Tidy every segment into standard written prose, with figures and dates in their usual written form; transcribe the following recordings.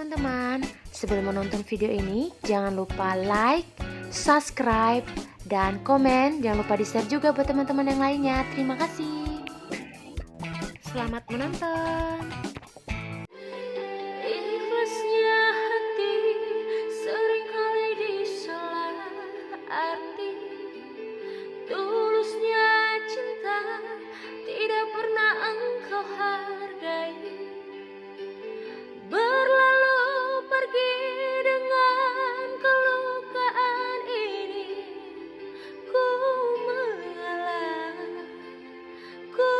teman-teman. Sebelum menonton video ini, jangan lupa like, subscribe, dan komen. Jangan lupa di-share juga buat teman-teman yang lainnya. Terima kasih. Selamat menonton. Ikhlasnya hati seringkali disalah arti. Tulusnya cinta tidak pernah engkau hargai. Berlalu pergi dengan kelukaan ini. Ku mengalah, ku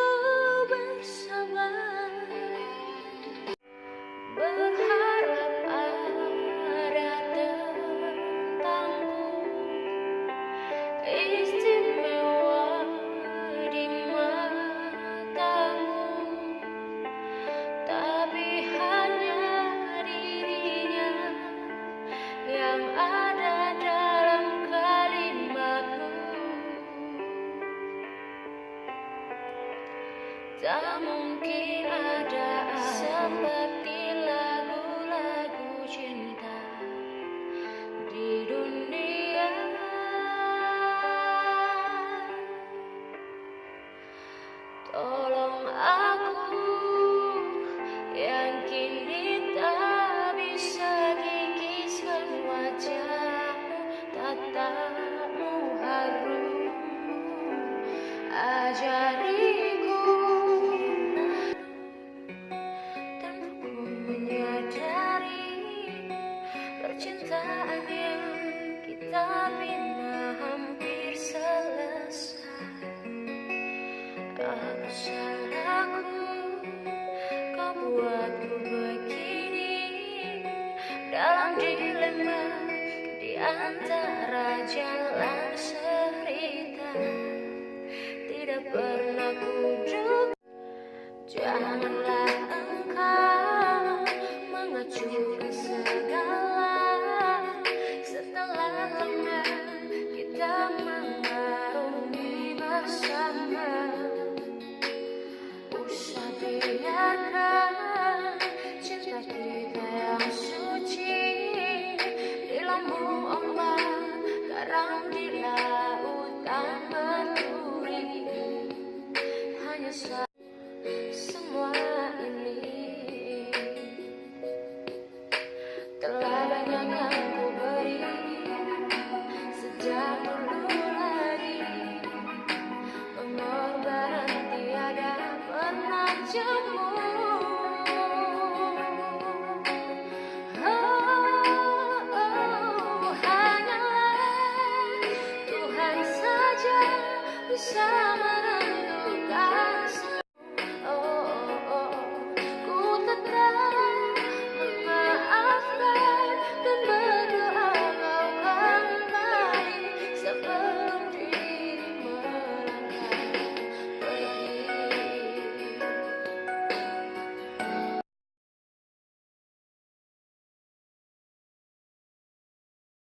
bersabar, berharap ada tentangku istimewa di matamu, tapi hanya dirinya yang ada dalam kalimatmu. Tak mungkin ada seperti lagu-lagu cinta di dunia. Tolong aku yang kini tak bisa kikiskan wajahmu, tatapmu harum, ajariku tanpa ku menyadari percintaan yang kita bina hampir selesai. Apa salahku kau buatku begini, dalam dilema di antara jalan cerita. Tidak pernah ku duga, janganlah engkau mengacukan segala. Setelah lama kita mengarungi bersama, usah biarkan cinta kita yang suci di lambung ombak, garam di lautan berduri. Hanya